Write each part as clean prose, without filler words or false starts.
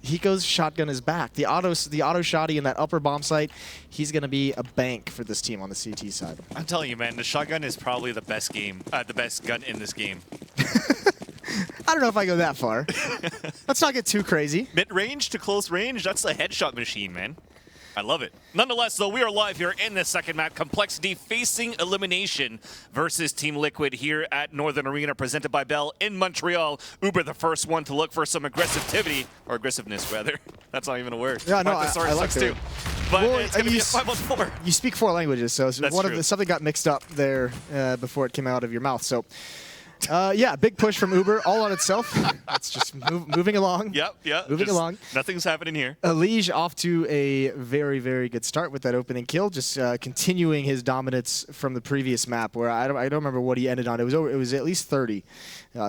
Hiko's shotgun is back. The auto shotty in that upper bomb site, he's going to be a bank for this team on the CT side. I'm telling you, man, the shotgun is probably the best gun in this game. I don't know if I go that far. Let's not get too crazy. Mid-range to close range, that's the headshot machine, man. I love it. Nonetheless, though, we are live here in the second map. compLexity facing elimination versus Team Liquid here at Northern Arena, presented by Bell in Montreal. Uber, the first one to look for some aggressiveness, rather. That's not even a word. Yeah, no, I like it. But well, it's going to be a 5-on-4. You speak 4 languages, so something got mixed up there before it came out of your mouth. So. Yeah, big push from Uber, all on itself. It's just moving along. Yep. Moving along. Nothing's happening here. Elige off to a very, very good start with that opening kill, just continuing his dominance from the previous map, where I don't remember what he ended on. It was at least 30.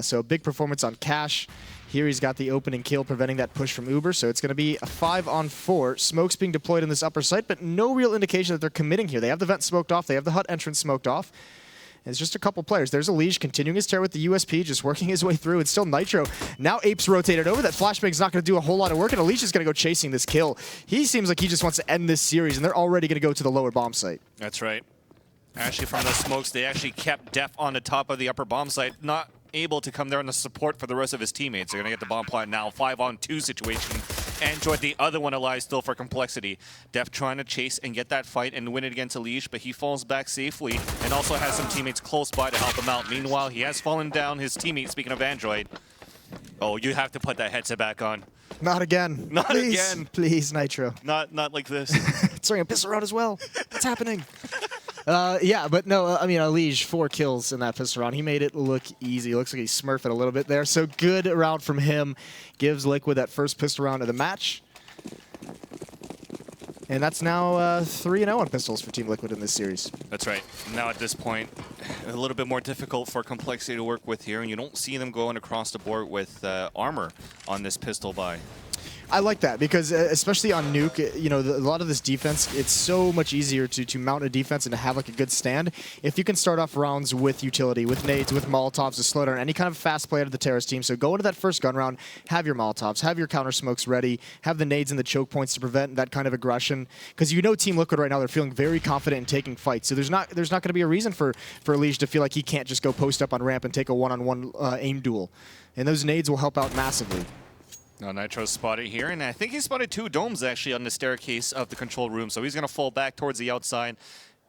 So big performance on Cash. Here he's got the opening kill, preventing that push from Uber. So it's going to be a 5-on-4. Smoke's being deployed in this upper site, but no real indication that they're committing here. They have the vent smoked off. They have the hut entrance smoked off. It's just a couple players. There's Elige continuing his tear with the USP, just working his way through. It's still Nitro. Now Ape's rotated over. That flashbang's not going to do a whole lot of work, and Elige is going to go chasing this kill. He seems like he just wants to end this series, and they're already going to go to the lower bomb site. That's right. Actually, from the smokes, they actually kept Def on the top of the upper bomb site, not able to come there on the support for the rest of his teammates. They're going to get the bomb plant now. 5-on-2 situation. Android, the other one alive still for compLexity. Def trying to chase and get that fight and win it against Elige, but he falls back safely and also has some teammates close by to help him out. Meanwhile, he has fallen down his teammate, speaking of Android. Oh, you have to put that headset back on. Not again. Not please, again. Please, Nitro. Not like this. Throwing a pistol round as well. What's happening? Yeah, but no, I mean, Elige, 4 kills in that pistol round. He made it look easy. Looks like he's smurfing a little bit there. So good round from him. Gives Liquid that first pistol round of the match. And that's now 3-0 on pistols for Team Liquid in this series. That's right. Now at this point, a little bit more difficult for compLexity to work with here, and you don't see them going across the board with armor on this pistol buy. I like that because especially on Nuke, you know, a lot of this defense, it's so much easier to mount a defense and to have like a good stand if you can start off rounds with utility, with nades, with Molotovs to slow down any kind of fast play out of the terrorist team. So go into that first gun round, have your Molotovs, have your counter smokes ready, have the nades and the choke points to prevent that kind of aggression. Because you know Team Liquid right now, they're feeling very confident in taking fights. So there's not going to be a reason for Elige to feel like he can't just go post up on ramp and take a one-on-one aim duel. And those nades will help out massively. Now Nitro's spotted here, and I think he spotted 2 domes actually on the staircase of the control room, so he's going to fall back towards the outside.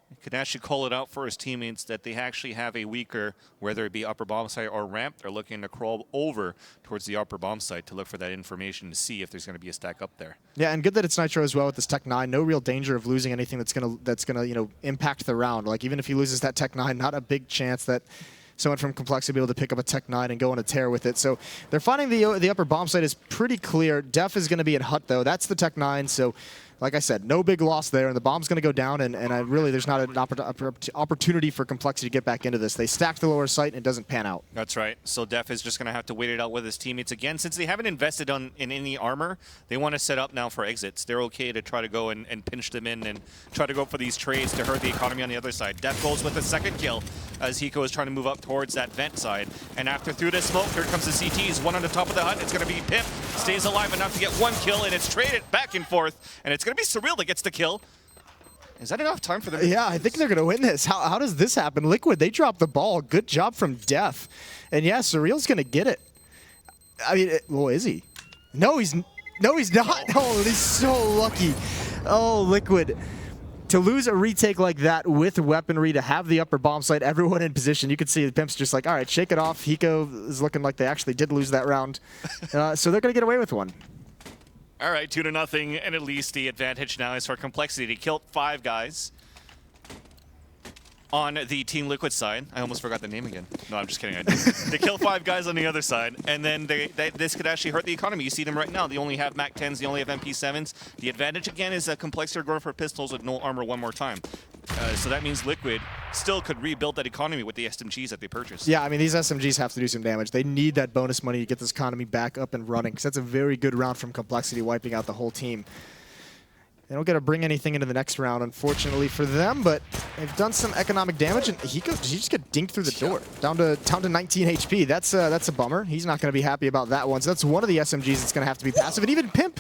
He can actually call it out for his teammates that they actually have a weaker, whether it be upper bomb site or ramp. They're looking to crawl over towards the upper bomb site to look for that information to see if there's going to be a stack up there. Yeah, and good that it's Nitro as well with this Tech 9. No real danger of losing anything that's gonna you know, impact the round. Like even if he loses that Tech 9, not a big chance that someone from compLexity will be able to pick up a Tech 9 and go on a tear with it. So they're finding the upper bomb site is pretty clear. Def is going to be in hut, though. That's the Tech 9. So, like I said, no big loss there, and the bomb's going to go down, and really there's not an opportunity for compLexity to get back into this. They stacked the lower site, and it doesn't pan out. That's right. So Def is just going to have to wait it out with his teammates again. Since they haven't invested in any armor, they want to set up now for exits. They're okay to try to go and pinch them in and try to go for these trades to hurt the economy on the other side. Def goes with a second kill as Hiko is trying to move up towards that vent side. And after through this smoke, here comes the CTs. One on the top of the hut. It's going to be Pip. Stays alive enough to get 1 kill, and it's traded back and forth. And it's going to be Surreal that gets the kill. Is that enough time for them? Yeah, I think they're going to win this. How does this happen? Liquid, they dropped the ball. Good job from Def. And yeah, Surreal's going to get it. I mean, well, is he? No, he's not. Oh, he's so lucky. Oh, Liquid. To lose a retake like that with weaponry, to have the upper bomb site, everyone in position, you can see the Pimp's just like, all right, shake it off. Hiko is looking like they actually did lose that round. So they're going to get away with one. All right, 2-0, and at least the advantage now is for compLexity. They killed 5 guys on the Team Liquid side. I almost forgot the name again. No, I'm just kidding. I did. They killed 5 guys on the other side, and then this could actually hurt the economy. You see them right now. They only have MAC-10s. They only have MP7s. The advantage, again, is that compLexity are going for pistols with no armor one more time. So that means Liquid still could rebuild that economy with the SMGs that they purchased. Yeah, I mean, these SMGs have to do some damage. They need that bonus money to get this economy back up and running, because that's a very good round from compLexity, wiping out the whole team. They don't get to bring anything into the next round, unfortunately for them, but they've done some economic damage, and he just get dinked through the door, down to 19 HP. That's a bummer. He's not going to be happy about that one. So that's one of the SMGs that's going to have to be passive. And even Pimp,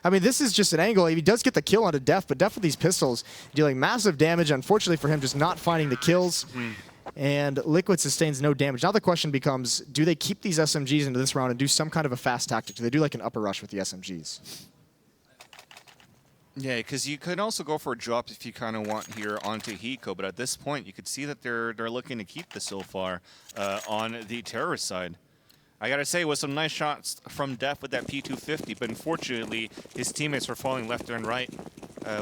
I mean, this is just an angle. He does get the kill onto Def, but Def with these pistols dealing massive damage. Unfortunately for him, just not finding the kills. And Liquid sustains no damage. Now the question becomes, do they keep these SMGs into this round and do some kind of a fast tactic? Do they do like an upper rush with the SMGs? Yeah, because you could also go for a drop if you kind of want here onto Hiko, but at this point, you could see that they're looking to keep this so far on the terrorist side. I gotta say, with some nice shots from Def with that P250, but unfortunately, his teammates were falling left and right,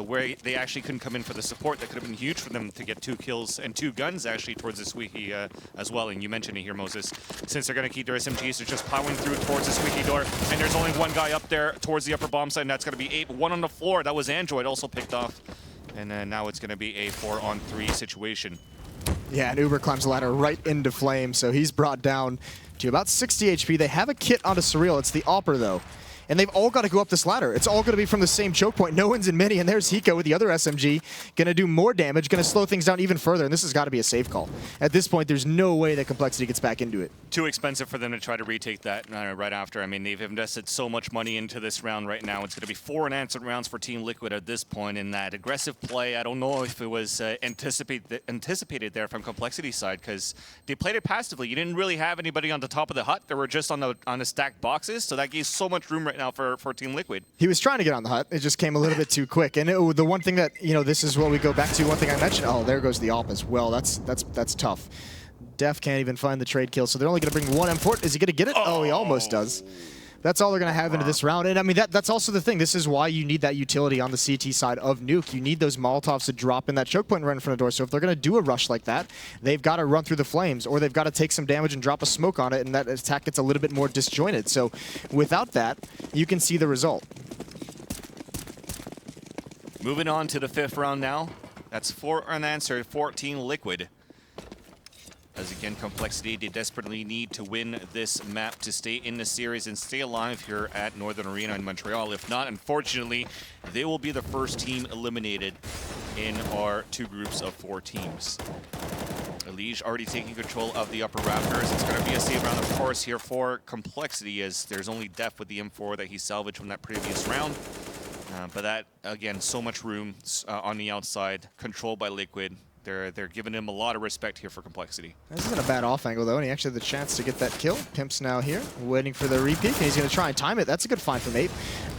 where they actually couldn't come in for the support. That could have been huge for them to get 2 kills and 2 guns actually towards the Squeaky as well. And you mentioned it here, Moses. Since they're gonna keep their SMGs, they're just plowing through towards the Squeaky door, and there's only one guy up there towards the upper bomb side, and that's gonna be Ape. 1 on the floor. That was Android also picked off, and now it's gonna be a 4-on-3 situation. Yeah, and Uber climbs the ladder right into flame, so he's brought down to about 60 HP. They have a kit onto Surreal. It's the Opper, though. And they've all got to go up this ladder. It's all going to be from the same choke point. No one's in mini, and there's Hiko with the other SMG. Going to do more damage, going to slow things down even further, and this has got to be a safe call. At this point, there's no way that complexity gets back into it. Too expensive for them to try to retake that right after. I mean, they've invested so much money into this round right now. It's going to be 4 unanswered rounds for Team Liquid at this point, and that aggressive play, I don't know if it was anticipated there from complexity's side, because they played it passively. You didn't really have anybody on the top of the hut. They were just on the stacked boxes, so that gives so much room right now for Team Liquid. He was trying to get on the hut. It just came a little bit too quick. And the one thing that, this is what we go back to. One thing I mentioned, oh, there goes the AWP as well. That's tough. Def can't even find the trade kill, so they're only going to bring 1 M4. Is he going to get it? Oh, he almost does. That's all they're going to have into this round. And I mean, that's also the thing. This is why you need that utility on the CT side of Nuke. You need those Molotovs to drop in that choke point and run in front of the door. So if they're going to do a rush like that, they've got to run through the flames, or they've got to take some damage and drop a smoke on it, and that attack gets a little bit more disjointed. So without that, you can see the result. Moving on to the 5th round now. That's 4 unanswered, 14 Liquid. As again, complexity, they desperately need to win this map to stay in the series and stay alive here at Northern Arena in Montreal. If not, unfortunately, they will be the first team eliminated in our 2 groups of 4 teams. Elige already taking control of the upper rafters. It's going to be a save round, of course, here for complexity, as there's only Def with the M4 that he salvaged from that previous round. But that, again, so much room on the outside, controlled by Liquid. They're giving him a lot of respect here for complexity. This isn't a bad off angle, though, and he actually had the chance to get that kill. Pimp's now here, waiting for the repeat, and he's going to try and time it. That's a good find from Ape.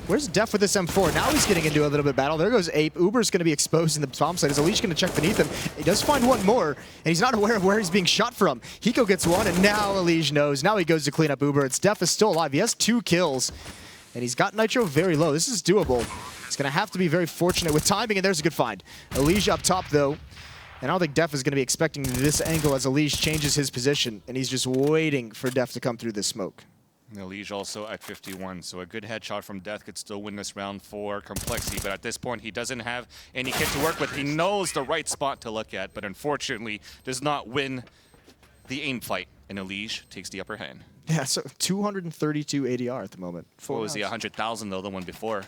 Where's Def with this M4? Now he's getting into a little bit of battle. There goes Ape. Uber's going to be exposed in the bomb site. Is Elige going to check beneath him? He does find one more, and he's not aware of where he's being shot from. Hiko gets one, and now Elige knows. Now he goes to clean up Uber. It's Def is still alive. He has 2 kills, and he's got Nitro very low. This is doable. He's going to have to be very fortunate with timing, and there's a good find. Elige up top, though. And I don't think Def is going to be expecting this angle as Elige changes his position, and he's just waiting for Def to come through this smoke. Elige also at 51, so a good headshot from Def could still win this round for complexity, but at this point he doesn't have any kit to work with. He knows the right spot to look at, but unfortunately does not win the aim fight, and Elige takes the upper hand. Yeah, so 232 ADR at the moment. What was he, 100,000 though, the one before?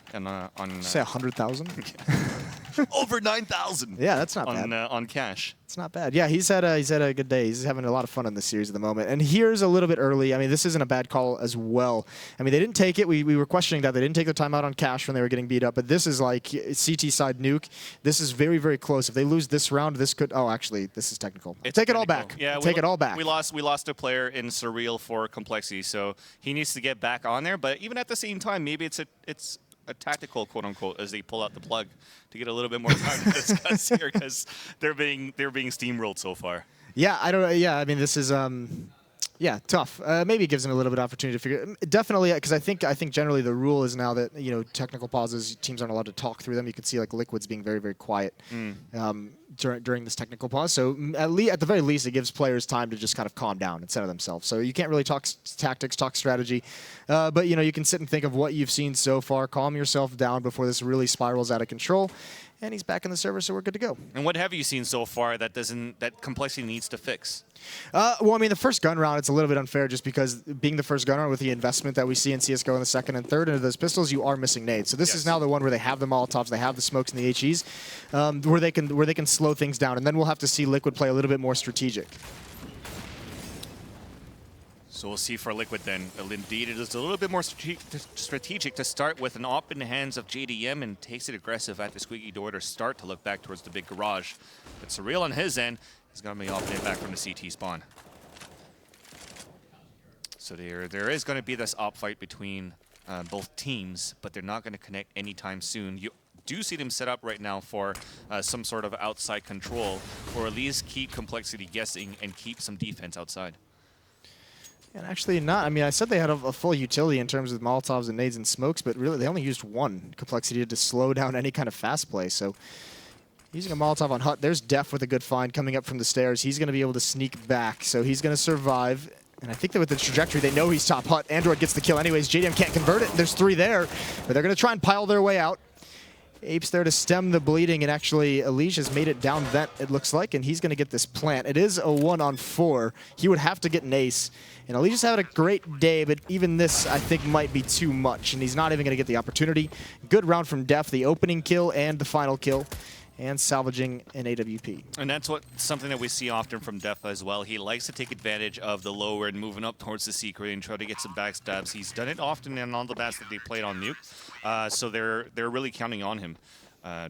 Say 100,000? Over 9,000. Yeah, that's not bad. On cash. It's not bad. Yeah, he's had a good day. He's having a lot of fun in this series at the moment. And here's a little bit early. I mean, this isn't a bad call as well. I mean, they didn't take it. We were questioning that. They didn't take their timeout on cash when they were getting beat up. But this is like CT side Nuke. This is very, very close. If they lose this round, this could... Oh, actually, this is technical. Take it all back. Yeah, take it all back. We lost a player in Surreal for complexity, so he needs to get back on there. But even at the same time, maybe it's a tactical, quote unquote, as they pull out the plug to get a little bit more time to discuss here, because they're being steamrolled so far. Yeah, I don't. Yeah, I mean, this is yeah, tough. Maybe it gives them a little bit of opportunity to figure. Definitely, because I think generally the rule is now that technical pauses, teams aren't allowed to talk through them. You can see like Liquid's being very, very quiet. during this technical pause. So at the very least, it gives players time to just kind of calm down and center themselves. So you can't really talk tactics, talk strategy, but you can sit and think of what you've seen so far, calm yourself down before this really spirals out of control. And he's back in the server, so we're good to go. And what have you seen so far that compLexity needs to fix? Well, I mean, the first gun round, it's a little bit unfair just because being the first gun round with the investment that we see in CSGO in the second and third into those pistols, you are missing nades. So this is now the one where they have the Molotovs, they have the smokes and the HEs, where they can slow things down. And then we'll have to see Liquid play a little bit more strategic. So we'll see for Liquid then. Indeed, it is a little bit more strategic to start with an op in the hands of JDM and takes it aggressive at the squeaky door to start to look back towards the big garage. But Surreal on his end is going to be opting it back from the CT spawn. So there is going to be this op fight between both teams, but they're not going to connect anytime soon. You do see them set up right now for some sort of outside control, or at least keep compLexity guessing and keep some defense outside. And actually not. I mean, I said they had a full utility in terms of Molotovs and nades and smokes, but really they only used one compLexity to slow down any kind of fast play. So using a Molotov on Hut, there's Def with a good find coming up from the stairs. He's going to be able to sneak back, so he's going to survive. And I think that with the trajectory, they know he's top Hut. Android gets the kill anyways. JDM can't convert it. There's 3 there, but they're going to try and pile their way out. Ape's there to stem the bleeding, and actually Elige has made it down vent, it looks like, and he's going to get this plant. It is a 1-on-4. He would have to get an ace. And Elige is having a great day, but even this, I think, might be too much, and he's not even going to get the opportunity. Good round from Def, the opening kill and the final kill, and salvaging an AWP. And that's something that we see often from Def as well. He likes to take advantage of the lower and moving up towards the secret and try to get some backstabs. He's done it often in all the maps that they played on Nuke, so they're really counting on him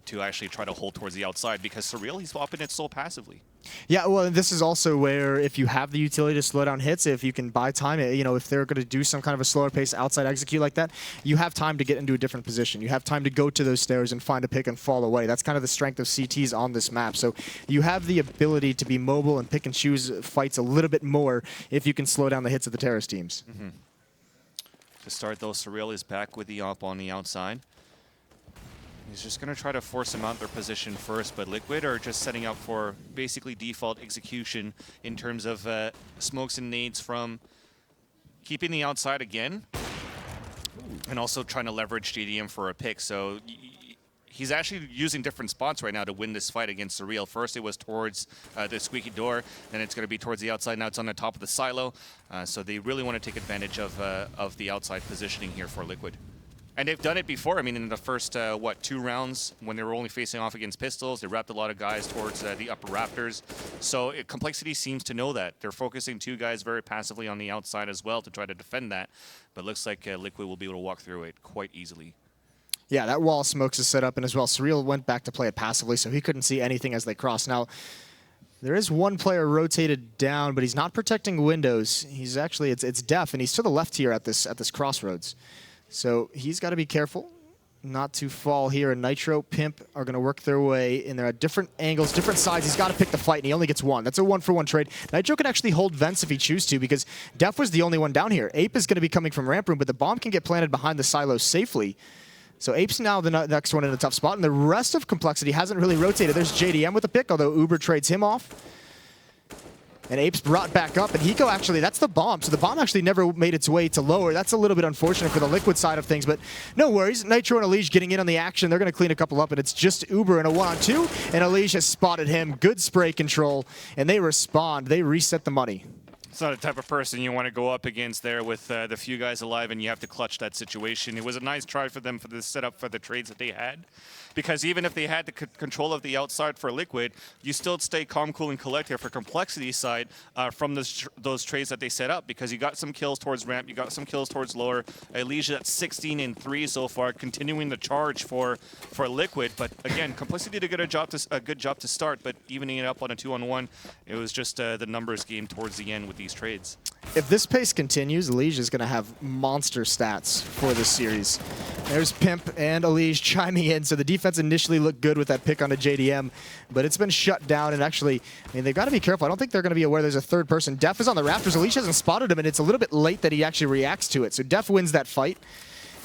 to actually try to hold towards the outside, because Surreal, he's swapping it so passively. Yeah, well, this is also where if you have the utility to slow down hits, if you can buy time, if they're going to do some kind of a slower pace outside execute like that, you have time to get into a different position. You have time to go to those stairs and find a pick and fall away. That's kind of the strength of CTs on this map. So you have the ability to be mobile and pick and choose fights a little bit more if you can slow down the hits of the terrorist teams. Mm-hmm. To start, though, Surreal is back with the op on the outside. He's just going to try to force them out their position first, but Liquid are just setting up for basically default execution in terms of smokes and nades from keeping the outside again, and also trying to leverage JDM for a pick. So he's actually using different spots right now to win this fight against Surreal. First it was towards the squeaky door, then it's going to be towards the outside. Now it's on the top of the silo. So they really want to take advantage of the outside positioning here for Liquid. And they've done it before. I mean, in the first, 2 rounds, when they were only facing off against pistols, they wrapped a lot of guys towards the upper rafters. So compLexity seems to know that. They're focusing 2 guys very passively on the outside as well to try to defend that. But looks like Liquid will be able to walk through it quite easily. Yeah, that wall of smokes is set up, and as well, Surreal went back to play it passively, so he couldn't see anything as they crossed. Now, there is one player rotated down, but he's not protecting windows. He's actually, it's Def, and he's to the left here at this crossroads. So he's got to be careful not to fall here. And Nitro, Pimp are going to work their way in there at different angles, different sides. He's got to pick the fight, and he only gets 1. That's a 1-for-1 trade. Nitro can actually hold vents if he chooses to, because Def was the only one down here. Ape is going to be coming from ramp room, but the bomb can get planted behind the silos safely. So Ape's now the next one in a tough spot, and the rest of compLexity hasn't really rotated. There's JDM with a pick, although Uber trades him off. And Ape's brought back up, and Hiko actually, that's the bomb. So the bomb actually never made its way to lower. That's a little bit unfortunate for the Liquid side of things, but no worries. Nitro and Elige getting in on the action. They're going to clean a couple up, and it's just Uber in a 1-on-2, and Elige has spotted him. Good spray control, and they respond. They reset the money. It's not the type of person you want to go up against there with the few guys alive, and you have to clutch that situation. It was a nice try for them for the setup for the trades that they had, because even if they had the control of the outside for Liquid, you still stay calm, cool, and collected for compLexity side from those trades that they set up, because you got some kills towards ramp, you got some kills towards lower. Elige at 16 and 3 so far, continuing the charge for Liquid. But again, compLexity did a good job to start, but evening it up on a 2-on-1, it was just the numbers game towards the end with these trades. If this pace continues, Elige is going to have monster stats for this series. There's Pimp and Elige chiming in, so the defense initially looked good with that pick on a JDM, but it's been shut down, and actually, I mean, they've got to be careful. I don't think they're going to be aware there's a third person. Def is on the rafters. Elige hasn't spotted him, and it's a little bit late that he actually reacts to it, so Def wins that fight.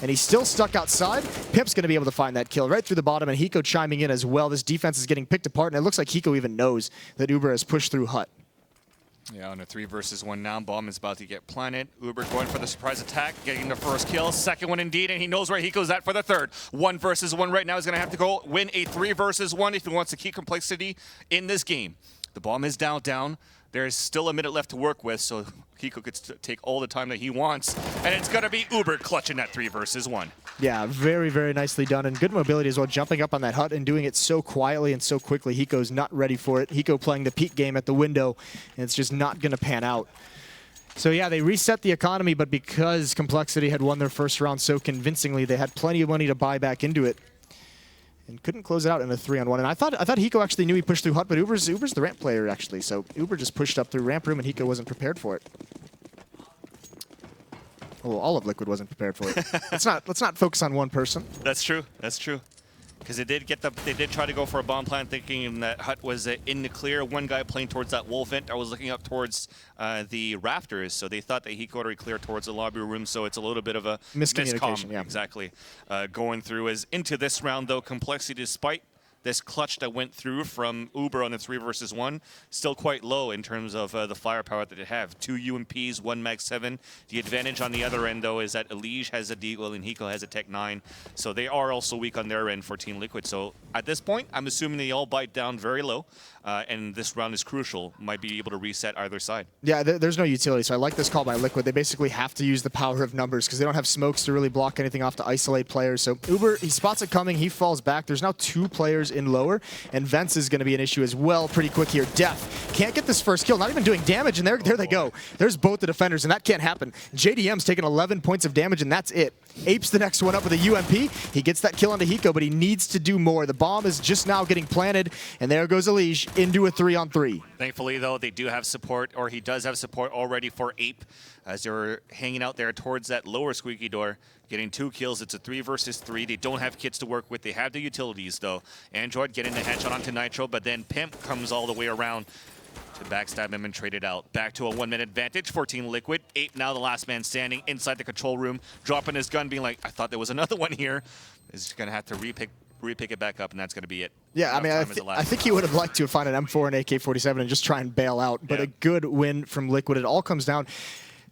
and he's still stuck outside. Pimp's going to be able to find that kill right through the bottom, and Hiko chiming in as well. This defense is getting picked apart, and it looks like Hiko even knows that Uber has pushed through Hut. Yeah, on a 3 versus 1 now. Bomb is about to get planted. Uber going for the surprise attack, getting the first kill. Second one indeed, and he knows where Hiko's at for the third. 1 versus 1 right now. He's going to have to go win a 3 versus 1 if he wants to keep complexity in this game. The bomb is down. There's still a minute left to work with, so Hiko could take all the time that he wants. And it's going to be Uber clutching that 3 versus 1. Yeah, very, very nicely done. And good mobility as well, jumping up on that Hut and doing it so quietly and so quickly. Hiko's not ready for it. Hiko playing the peak game at the window, and it's just not going to pan out. So yeah, they reset the economy, but because complexity had won their first round so convincingly, they had plenty of money to buy back into it. And couldn't close it out in a 3-on-1. And I thought Hiko actually knew he pushed through Hut, but Uber's the ramp player, actually. So Uber just pushed up through ramp room, and Hiko wasn't prepared for it. Well, all of Liquid wasn't prepared for it. let's not focus on one person. That's true. That's true. Because they did try to go for a bomb plant, thinking that Hut was in the clear. One guy playing towards that wall vent. I was looking up towards the rafters, so they thought that he could already clear towards the lobby room. So it's a little bit of a miscommunication. Yeah, exactly. Going through as into this round though, complexity despite this clutch that went through from Uber on the 3 versus 1, still quite low in terms of the firepower that they have. 2 UMPs, 1 Mag 7. The advantage on the other end, though, is that Elige has a Deagle and Hiko has a Tech 9. So they are also weak on their end for Team Liquid. So at this point, I'm assuming they all bite down very low. And this round is crucial. Might be able to reset either side. Yeah, there's no utility. So I like this call by Liquid. They basically have to use the power of numbers because they don't have smokes to really block anything off to isolate players. So Uber, he spots it coming. He falls back. There's now 2 players in lower. And Vents is going to be an issue as well pretty quick here. Def can't get this first kill. Not even doing damage. And there they go. There's both the defenders. And that can't happen. JDM's taking 11 points of damage. And that's it. Apes the next one up with a UMP. He gets that kill onto Hiko, but he needs to do more. The bomb is just now getting planted. And there goes Elige into a 3-on-3. Thankfully, though, they do have support, or he does have support already for Ape, as they're hanging out there towards that lower squeaky door, getting 2 kills. It's a 3 versus 3. They don't have kits to work with. They have the utilities, though. Android getting the headshot onto Nitro, but then Pimp comes all the way around to backstab him and trade it out. Back to a 1-minute advantage for Team Liquid. Ape now the last man standing inside the control room, dropping his gun, being like, I thought there was another one here. Is going to have to repick it back up, and that's going to be it. Yeah, I mean, I think he would have liked to find an M4 and AK-47 and just try and bail out, but a good win from Liquid. It all comes down.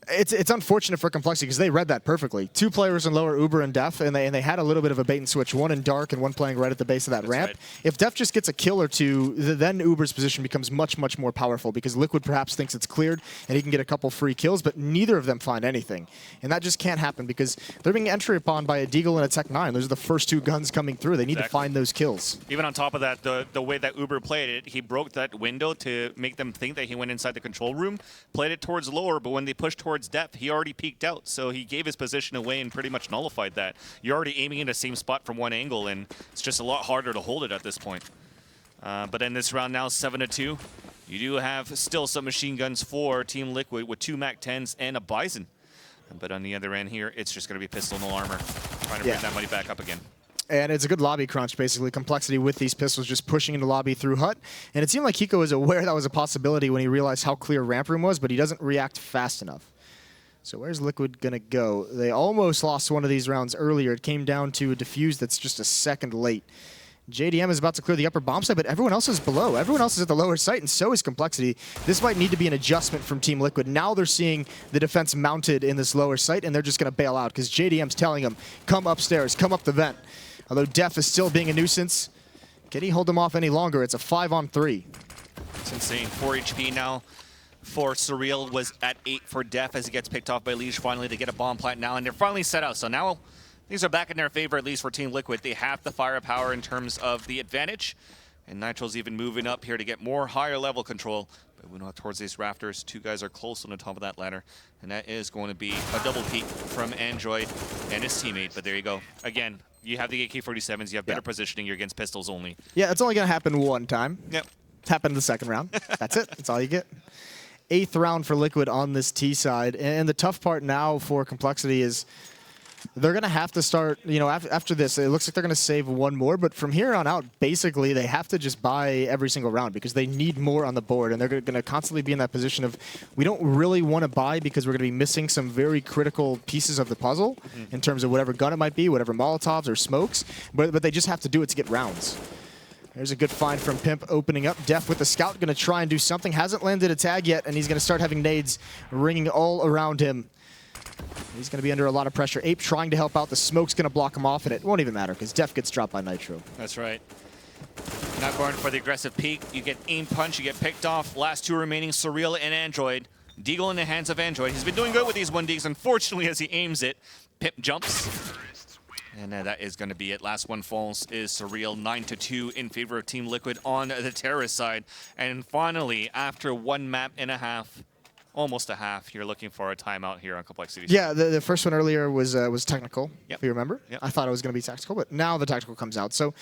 It's unfortunate for complexity because they read that perfectly. 2 players in lower, Uber and Def, and they had a little bit of a bait and switch. One in dark and one playing right at the base of that ramp. Right. If Def just gets a kill or 2, then Uber's position becomes much, much more powerful because Liquid perhaps thinks it's cleared and he can get a couple free kills, but neither of them find anything. And that just can't happen because they're being entry upon by a Deagle and a Tech 9. Those are the first 2 guns coming through. They need to find those kills. Even on top of that, the way that Uber played it, he broke that window to make them think that he went inside the control room, played it towards lower, but when they pushed towards Def, he already peeked out, so he gave his position away and pretty much nullified that. You're already aiming in the same spot from one angle, and it's just a lot harder to hold it at this point. But in this round now, 7-2. You do have still some machine guns for Team Liquid with 2 MAC-10s and a Bison. But on the other end here, it's just going to be pistol, no armor. Trying to bring that money back up again. And it's a good lobby crunch, basically. Complexity with these pistols just pushing into lobby through Hut. And it seemed like Hiko was aware that was a possibility when he realized how clear ramp room was, but he doesn't react fast enough. So where's Liquid going to go? They almost lost one of these rounds earlier. It came down to a defuse that's just a second late. JDM is about to clear the upper bomb site, but everyone else is below. Everyone else is at the lower site, and so is Complexity. This might need to be an adjustment from Team Liquid. Now they're seeing the defense mounted in this lower site, and they're just going to bail out because JDM's telling them, come upstairs, come up the vent. Although Def is still being a nuisance. Can he hold them off any longer? It's a 5-on-3. It's insane. 4 HP now. For Surreal was at 8 for Def as he gets picked off by Liege finally to get a bomb plant now, and they're finally set out. So now things are back in their favor, at least for Team Liquid. They have the firepower in terms of the advantage, and Nitro's even moving up here to get more higher level control. But moving up towards these rafters, 2 guys are close on the top of that ladder, and that is going to be a double peek from Android and his teammate. But there you go. Again, you have the AK-47s, you have better positioning, you're against pistols only. Yeah, it's only going to happen one time. Yep. It's happened in the second round. That's it. That's all you get. 8th round for Liquid on this T side. And the tough part now for Complexity is They're going to have to start, you know, after this, it looks like they're going to save one more, but from here on out, basically, they have to just buy every single round because they need more on the board, and they're going to constantly be in that position of, we don't really want to buy because we're going to be missing some very critical pieces of the puzzle in terms of whatever gun it might be, whatever Molotovs or smokes, but they just have to do it to get rounds. There's a good find from Pimp opening up. Def with the scout, going to try and do something. Hasn't landed a tag yet, and he's going to start having nades ringing all around him. He's going to be under a lot of pressure. Ape trying to help out. The smoke's going to block him off, and it won't even matter because Def gets dropped by Nitro. That's right. Not going for the aggressive peek. You get aim punch, you get picked off. Last two remaining, Surreal and Android. Deagle in the hands of Android. He's been doing good with these 1Ds. Unfortunately, as he aims it, Pimp jumps. And that is going to be it. Last one falls is Surreal, 9-2 in favor of Team Liquid on the terrorist side. And finally, after one map and a half, almost a half, you're looking for a timeout here on compLexity. Yeah, the first one earlier was technical, if you remember. Yep. I thought it was going to be tactical, but now the tactical comes out. So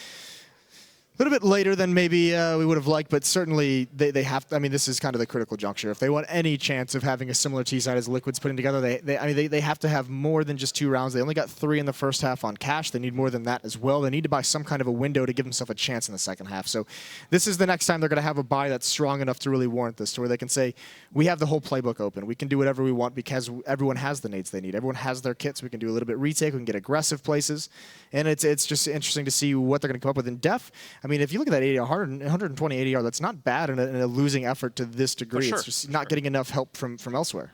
a little bit later than maybe we would have liked, but certainly they have to, I mean, this is kind of the critical juncture. If they want any chance of having a similar T-side as Liquid's putting together, they have to have more than just 2 rounds. They only got 3 in the first half on cash. They need more than that as well. They need to buy some kind of a window to give themselves a chance in the second half. So this is the next time they're going to have a buy that's strong enough to really warrant this, to where they can say, we have the whole playbook open. We can do whatever we want because everyone has the nades they need. Everyone has their kits. We can do a little bit retake. We can get aggressive places. And it's just interesting to see what they're going to come up with. In Def, I mean, if you look at that 120 ADR, that's not bad in a losing effort to this degree. Sure. It's just not getting enough help from elsewhere.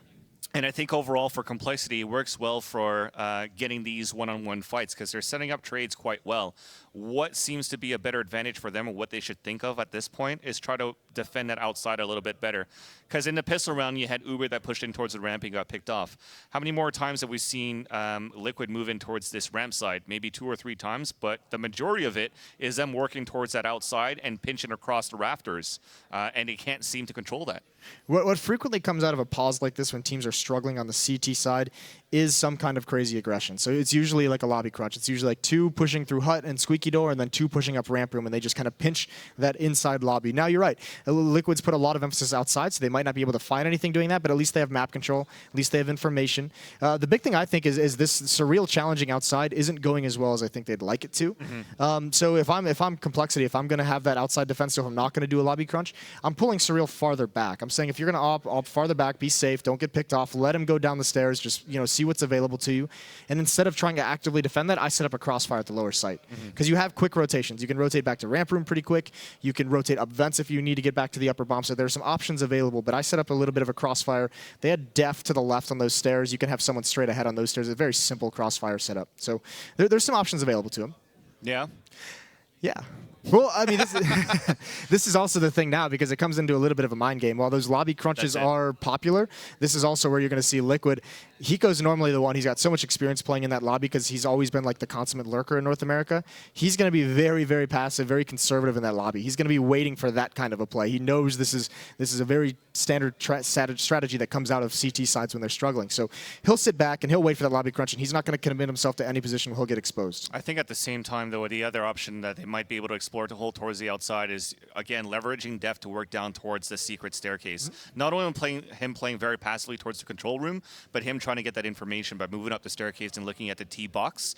And I think overall for compLexity, it works well for getting these one-on-one fights because they're setting up trades quite well. What seems to be a better advantage for them and what they should think of at this point is try to defend that outside a little bit better. Because in the pistol round, you had Uber that pushed in towards the ramp and got picked off. How many more times have we seen Liquid move in towards this ramp side? Maybe 2 or 3 times, but the majority of it is them working towards that outside and pinching across the rafters, and they can't seem to control that. What frequently comes out of a pause like this when teams are struggling on the CT side is some kind of crazy aggression. So it's usually like a lobby crunch. It's usually like 2 pushing through hut and squeaky door and then 2 pushing up ramp room, and they just kind of pinch that inside lobby. Now, you're right. Liquid's put a lot of emphasis outside, so they might not be able to find anything doing that, but at least they have map control. At least they have information. The big thing, I think, is this Surreal challenging outside isn't going as well as I think they'd like it to. So if I'm compLexity, if I'm going to have that outside defense, so if I'm not going to do a lobby crunch, I'm pulling Surreal farther back. I'm saying if you're going to opt farther back, be safe, don't get picked off, let him go down the stairs, just see what's available to you. And instead of trying to actively defend that, I set up a crossfire at the lower site. Because you have quick rotations. You can rotate back to ramp room pretty quick. You can rotate up vents if you need to get back to the upper bomb. So there's some options available, but I set up a little bit of a crossfire. They had Def to the left on those stairs. You can have someone straight ahead on those stairs. It's a very simple crossfire setup. So there's some options available to him. Yeah. Yeah. Well, I mean, this is also the thing now because it comes into a little bit of a mind game. While those lobby crunches are popular, this is also where you're going to see Liquid. Hiko's normally the one. He's got so much experience playing in that lobby because he's always been like the consummate lurker in North America. He's going to be very, very passive, very conservative in that lobby. He's going to be waiting for that kind of a play. He knows this is a very standard strategy that comes out of CT sides when they're struggling. So he'll sit back and he'll wait for that lobby crunch, and he's not going to commit himself to any position where he'll get exposed. I think at the same time, though, the other option that they might be able to explore to hold towards the outside is, again, leveraging Def to work down towards the secret staircase. Not only playing very passively towards the control room, but him trying to get that information by moving up the staircase and looking at the T box,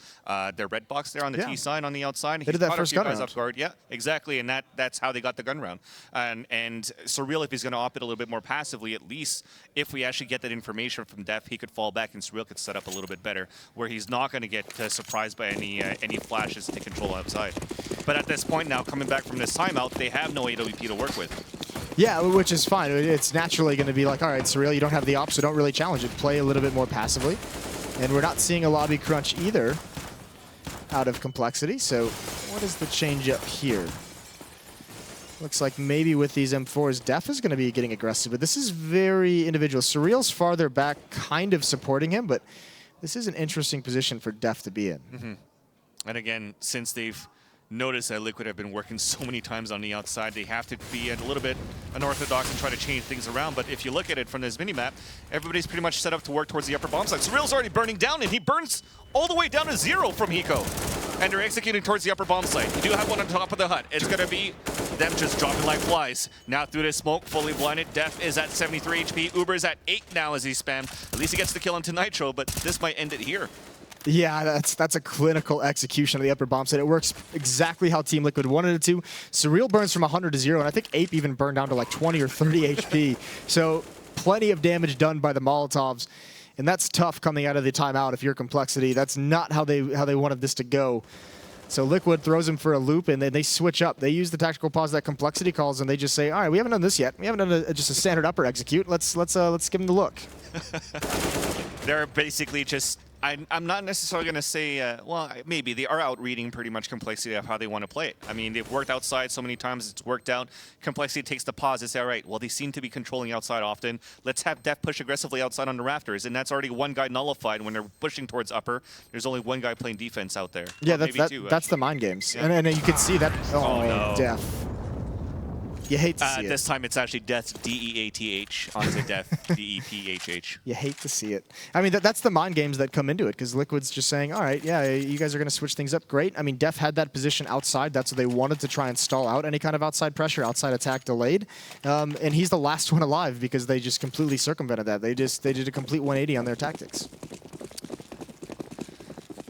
their red box there on the T side on the outside. They did that first gun round. Off guard. Yeah, exactly, and that's how they got the gun round. And Surreal, if he's going to opt it a little bit more passively, at least if we actually get that information from Def, he could fall back and Surreal could set up a little bit better, where he's not going to get surprised by any flashes to control outside. But at this point now, coming back from this timeout, they have no AWP to work with. Yeah, which is fine. It's naturally going to be like, all right, Surreal, you don't have the op, so don't really challenge it. Play a little bit more passively. And we're not seeing a lobby crunch either out of compLexity. So what is the change up here? Looks like maybe with these M4s, Def is going to be getting aggressive, but this is very individual. Surreal's farther back, kind of supporting him, but this is an interesting position for Def to be in. And again, since they've noticed that Liquid have been working so many times on the outside, they have to be a little bit unorthodox and try to change things around. But if you look at it from this minimap, everybody's pretty much set up to work towards the upper bomb side. Surreal's already burning down, and he burns all the way down to 0 from Hiko. And they're executing towards the upper bomb site. You do have one on top of the hut. It's going to be them just dropping like flies. Now through this smoke, fully blinded. Def is at 73 HP. Uber is at 8 now as he spammed. At least he gets the kill into Nitro, but this might end it here. Yeah, that's a clinical execution of the upper bomb site. It works exactly how Team Liquid wanted it to. Surreal burns from 100 to 0, and I think Ape even burned down to like 20 or 30 HP. So plenty of damage done by the Molotovs. And that's tough coming out of the timeout if you're compLexity. That's not how they wanted this to go. So Liquid throws him for a loop, and then they switch up. They use the tactical pause that compLexity calls, and they just say, "All right, we haven't done this yet. We haven't done just a standard upper execute. Let's give him the look." They're basically just. I'm not necessarily going to say, well, maybe they are out reading pretty much compLexity of how they want to play it. I mean, they've worked outside so many times, it's worked out. compLexity takes the pause and say, all right, well, they seem to be controlling outside often. Let's have Def push aggressively outside on the rafters. And that's already one guy nullified when they're pushing towards upper. There's only one guy playing defense out there. Yeah, Well, that's the mind games. Yeah. And you can see that. Oh, no. Def. You hate to see it. This time it's actually Death, D-E-A-T-H, onto Death, D-E-P-H-H. You hate to see it. I mean, that's the mind games that come into it, because Liquid's just saying, all right, yeah, you guys are going to switch things up. Great. I mean, Def had that position outside. That's what they wanted to try and stall out any kind of outside pressure, outside attack delayed. And he's the last one alive because they just completely circumvented that. They did a complete 180 on their tactics.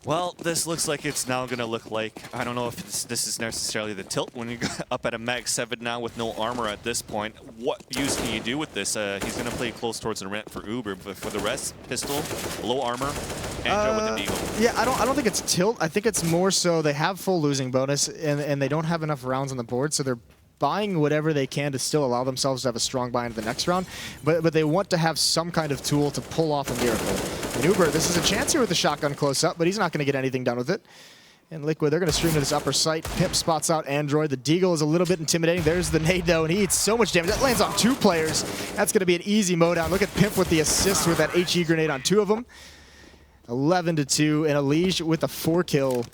Well, this looks like it's now going to look like, I don't know if this is necessarily the tilt when you got up at a max 7 now with no armor at this point. What use can you do with this? He's going to play close towards the rent for Uber, but for the rest, pistol, low armor, and with the deagle. Yeah, I don't think it's tilt. I think it's more so they have full losing bonus, and they don't have enough rounds on the board, so they're buying whatever they can to still allow themselves to have a strong buy into the next round, but they want to have some kind of tool to pull off a miracle. And Uber, this is a chance here with the shotgun close up, but he's not going to get anything done with it. And Liquid, they're going to stream to this upper site. Pimp spots out Android. The deagle is a little bit intimidating. There's the nade, though, and he eats so much damage. That lands on 2 players. That's going to be an easy mowdown. Look at Pimp with the assist with that HE grenade on 2 of them. 11-2, and Elige with a 4-kill.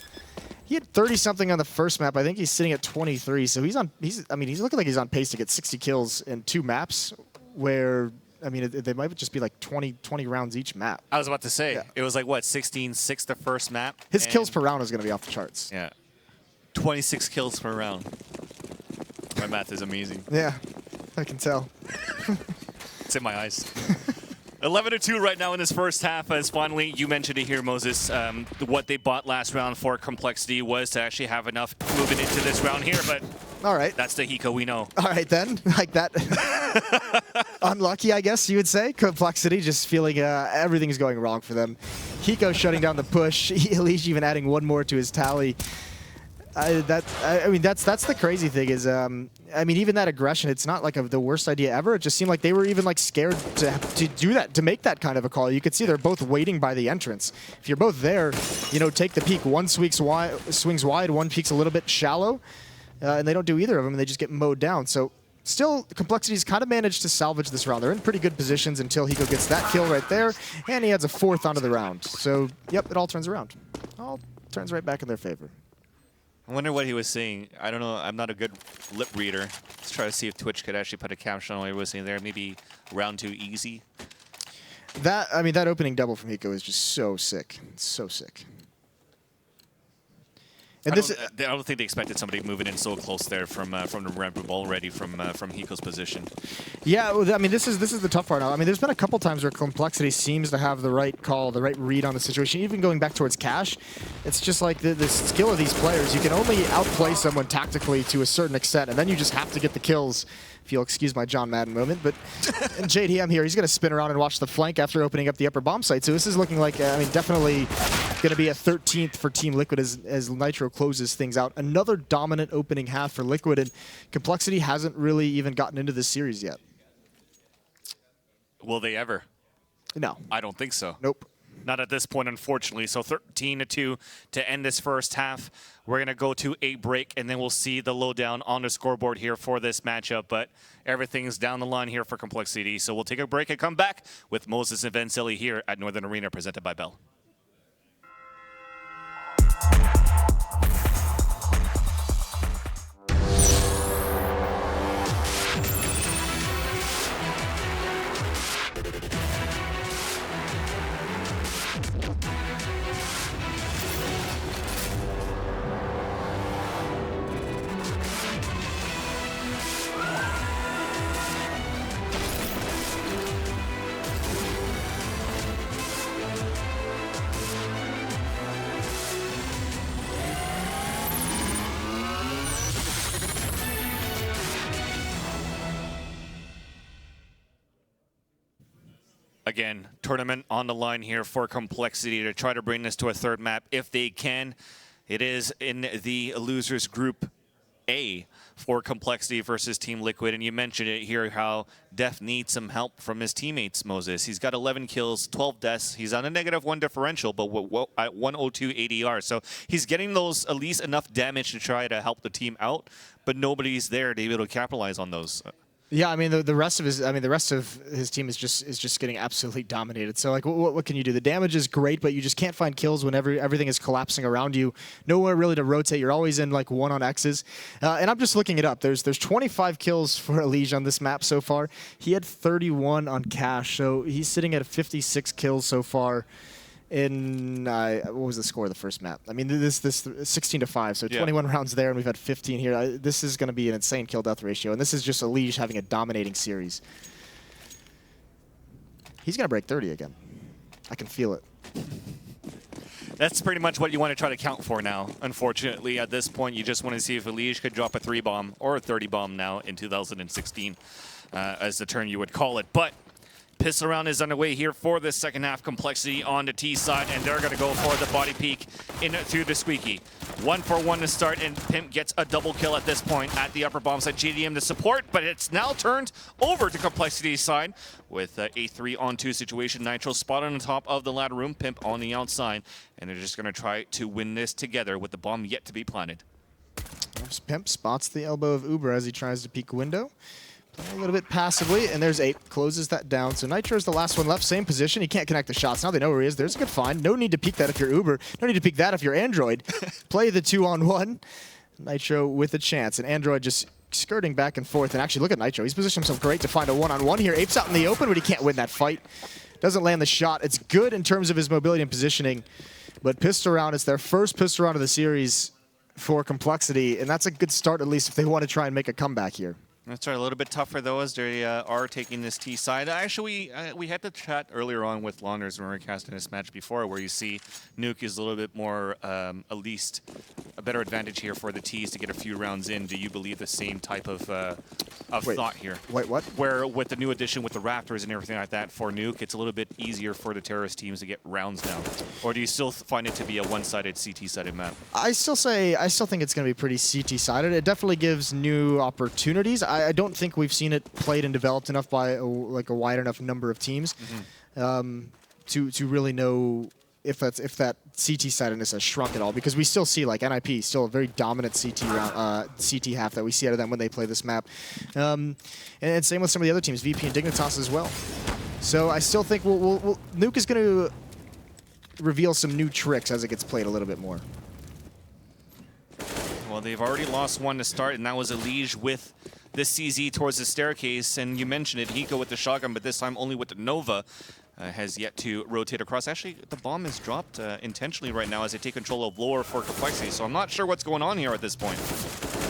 He had 30-something on the first map. I think he's sitting at 23, so he's looking like he's on pace to get 60 kills in 2 maps, where, I mean, they might just be like 20 rounds each map. I was about to say, Yeah. It was like, what, 16-6 the first map? His kills per round is going to be off the charts. Yeah. 26 kills per round. My math is amazing. Yeah, I can tell. It's in my eyes. 11-2 right now in this first half, as finally, you mentioned it here, Moses, what they bought last round for compLexity was to actually have enough moving into this round here, but all right. that's the Hiko we know. All right, then. Like that. Unlucky, I guess you would say. compLexity just feeling everything's going wrong for them. Hiko shutting down the push. Elige even adding 1 more to his tally. I mean, that's the crazy thing is, I mean, even that aggression, it's not like the worst idea ever. It just seemed like they were even like scared to do that, to make that kind of a call. You could see they're both waiting by the entrance. If you're both there, you know, take the peek. One swings wide, one peek's a little bit shallow, and they don't do either of them, and they just get mowed down. So still, compLexity's kind of managed to salvage this round. They're in pretty good positions until Hiko gets that kill right there, and he adds a 4th onto the round. So, yep, it all turns around. All turns right back in their favor. I wonder what he was saying. I don't know. I'm not a good lip reader. Let's try to see if Twitch could actually put a caption on what he was saying there. Maybe round 2 easy. That, I mean, that opening double from Hiko is just so sick. It's so sick. And I don't think they expected somebody moving in so close there from the ramp room already from Hiko's position. Yeah, well, I mean, this is the tough part now. I mean, there's been a couple times where compLexity seems to have the right call, the right read on the situation. Even going back towards Cash, it's just like the skill of these players. You can only outplay someone tactically to a certain extent, and then you just have to get the kills. If you'll excuse my John Madden moment, but and JDM here, he's going to spin around and watch the flank after opening up the upper bomb site. So this is looking like, I mean, definitely going to be a 13th for Team Liquid as Nitro closes things out. Another dominant opening half for Liquid, and compLexity hasn't really even gotten into this series yet. Will they ever? No. I don't think so. Nope. Not at this point, unfortunately. So 13-2 to end this first half. We're going to go to a break, and then we'll see the lowdown on the scoreboard here for this matchup. But everything's down the line here for compLexity. So we'll take a break and come back with Moses and Vansili here at Northern Arena, presented by Bell. Again, tournament on the line here for compLexity to try to bring this to a third map if they can. It is in the losers group A for compLexity versus Team Liquid, and you mentioned it here how Def needs some help from his teammates, Moses. He's got 11 kills, 12 deaths. He's on a -1 differential, but at 102 ADR. So he's getting those at least enough damage to try to help the team out, but nobody's there to be able to capitalize on those. Yeah, I mean the rest of his team is just getting absolutely dominated. So like, what can you do? The damage is great, but you just can't find kills when everything is collapsing around you. Nowhere really to rotate. You're always in like 1 on X's. And I'm just looking it up. There's 25 kills for Elige on this map so far. He had 31 on Cash, so he's sitting at 56 kills so far. In what was the score of the first map? I mean, this 16-5, so 21 rounds there, and we've had 15 here. This is going to be an insane kill-death ratio, and this is just Elige having a dominating series. He's going to break 30 again. I can feel it. That's pretty much what you want to try to count for now. Unfortunately, at this point, you just want to see if Elige could drop a 3-bomb or a 30-bomb now in 2016, as the term you would call it. But Pistol round is underway here for the second half. compLexity on the T side, and they're going to go for the body peek in through the squeaky. 1-for-1 to start, and Pimp gets a double kill at this point at the upper bomb side. GDM to support, but it's now turned over to compLexity's side with a 3-on-2 situation. Nitro spot on the top of the ladder room, Pimp on the outside, and they're just going to try to win this together with the bomb yet to be planted. Pimp spots the elbow of Uber as he tries to peek window. A little bit passively, and there's 8. Closes that down. So Nitro is the last one left. Same position. He can't connect the shots. Now they know where he is. There's a good find. No need to peek that if you're Uber. No need to peek that if you're Android. Play the 2-on-1. Nitro with a chance. And Android just skirting back and forth. And actually, look at Nitro. He's positioned himself great to find a 1-on-1 here. Apes out in the open, but he can't win that fight. Doesn't land the shot. It's good in terms of his mobility and positioning. But pistol round, it's their first pistol round of the series for compLexity. And that's a good start, at least, if they want to try and make a comeback here. That's right, a little bit tougher though as they are taking this T side. Actually, we had the chat earlier on with Launders when we were casting this match before, where you see Nuke is a little bit more, at least a better advantage here for the Ts to get a few rounds in. Do you believe the same type of thought here? Wait, what? Where with the new addition with the Raptors and everything like that for Nuke, it's a little bit easier for the terrorist teams to get rounds now. Or do you still find it to be a one-sided CT-sided map? I still think it's going to be pretty CT-sided. It definitely gives new opportunities. I don't think we've seen it played and developed enough by a wide enough number of teams to really know if that CT-sidedness has shrunk at all, because we still see like NIP still a very dominant CT half that we see out of them when they play this map, and same with some of the other teams, VP and Dignitas as well. So I still think Nuke is going to reveal some new tricks as it gets played a little bit more. Well, they've already lost one to start, and that was Elige with the CZ towards the staircase, and you mentioned it, Hiko with the shotgun, but this time only with the Nova. Has yet to rotate across. Actually, the bomb is dropped intentionally right now as they take control of lower for compLexity, so I'm not sure what's going on here at this point.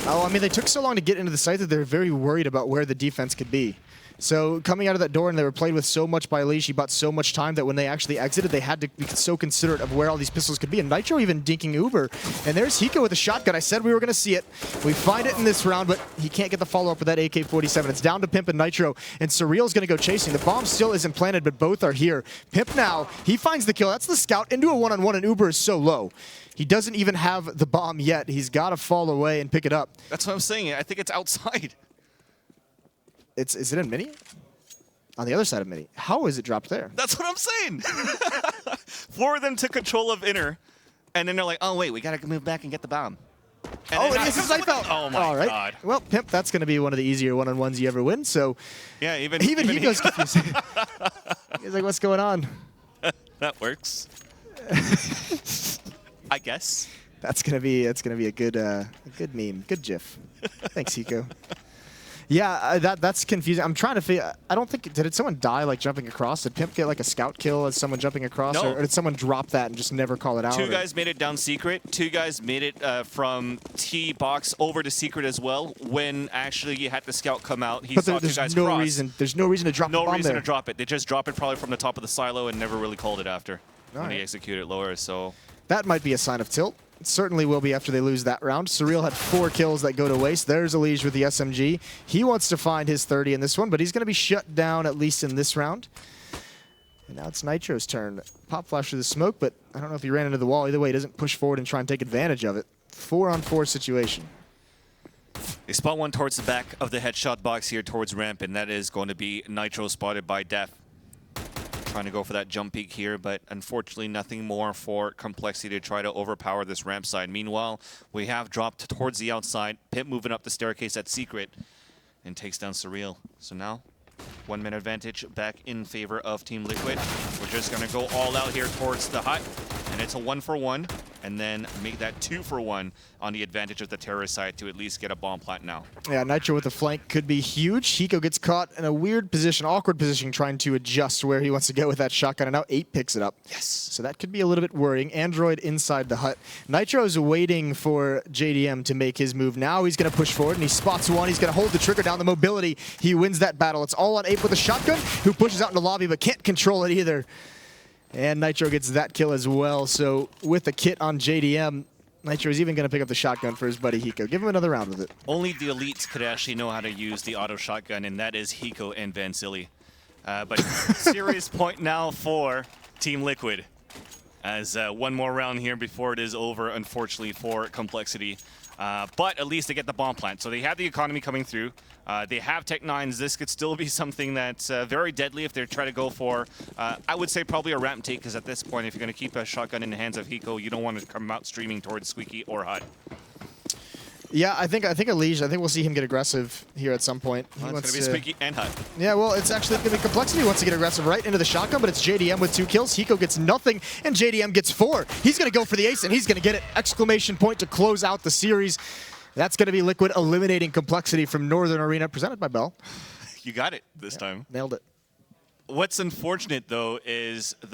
Oh, I mean, they took so long to get into the site that they're very worried about where the defense could be. So coming out of that door, and they were played with so much by Elige, he bought so much time that when they actually exited, they had to be so considerate of where all these pistols could be. And Nitro even dinking Uber. And there's Hiko with a shotgun. I said we were going to see it. We find it in this round, but he can't get the follow-up with that AK-47. It's down to Pimp and Nitro, and Surreal's going to go chasing. The bomb still isn't planted, but both are here. Pimp now, he finds the kill. That's the scout into a one-on-one, and Uber is so low. He doesn't even have the bomb yet. He's got to fall away and pick it up. That's what I'm saying. I think it's outside. Is it in mini? On the other side of mini. How is it dropped there? That's what I'm saying. 4 of them took control of inner, and then they're like, oh, wait, we got to move back and get the bomb. And oh, it is his life out. Oh, my God. Well, Pimp, that's going to be one of the easier one-on-ones you ever win, so... Yeah, even he goes confused. He's like, what's going on? That works. I guess. That's gonna be a good meme, good GIF. Thanks, Hiko. Yeah, that's confusing. I'm trying to figure. I don't think did someone die like jumping across? Did Pimp get like a scout kill as someone jumping across, no. or did someone drop that and just never call it out? 2 guys made it down secret. 2 guys made it from T box over to secret as well. When actually you had the scout come out, he saw 2 guys cross. There's no reason to drop. No the bomb reason there. to drop it. They just drop it probably from the top of the silo and never really called it after when he executed lower. So that might be a sign of tilt. It certainly will be after they lose that round. Surreal had 4 kills that go to waste. There's Elige with the SMG. He wants to find his 30 in this one, but he's going to be shut down at least in this round. And now it's Nitro's turn. Pop flash through the smoke, but I don't know if he ran into the wall. Either way, he doesn't push forward and try and take advantage of it. 4-on-4 situation. They spot one towards the back of the headshot box here towards ramp, and that is going to be Nitro spotted by Def. Trying to go for that jump peek here, but unfortunately nothing more for compLexity to try to overpower this ramp side. Meanwhile, we have dropped towards the outside. Pip moving up the staircase at Secret and takes down Surreal. So now, 1-man advantage back in favor of Team Liquid. We're just going to go all out here towards the hut, and it's a 1-for-1, and then make that 2-for-1 on the advantage of the terrorist side to at least get a bomb plant now. Yeah, Nitro with the flank could be huge. Hiko gets caught in a weird position, awkward position, trying to adjust where he wants to go with that shotgun, and now 8 picks it up. Yes. So that could be a little bit worrying. Android inside the hut. Nitro's waiting for JDM to make his move. Now he's going to push forward, and he spots one. He's going to hold the trigger down the mobility. He wins that battle. It's all on Ape with a shotgun, who pushes out in the lobby, but can't control it either. And Nitro gets that kill as well. So with the kit on JDM, Nitro is even going to pick up the shotgun for his buddy Hiko. Give him another round with it. Only the elites could actually know how to use the auto shotgun, and that is Hiko and Vansili. But serious point now for Team Liquid. As one more round here before it is over, unfortunately, for compLexity. But at least they get the bomb plant. So they have the economy coming through. They have Tech-9s. This could still be something that's very deadly if they try to go for, I would say probably a ramp take, because at this point, if you're going to keep a shotgun in the hands of Hiko, you don't want to come out streaming towards Squeaky or Hut. Yeah, I think Elige, I think we'll see him get aggressive here at some point. Well, it's going to be Squeaky and Hut. Yeah, well, it's actually going to be compLexity who wants to get aggressive right into the shotgun, but it's JDM with 2 kills. Hiko gets nothing, and JDM gets 4. He's going to go for the ace, and he's going to get it. Exclamation point to close out the series. That's going to be Liquid eliminating compLexity from Northern Arena, presented by Bell. You got it this time. Nailed it. What's unfortunate, though, is the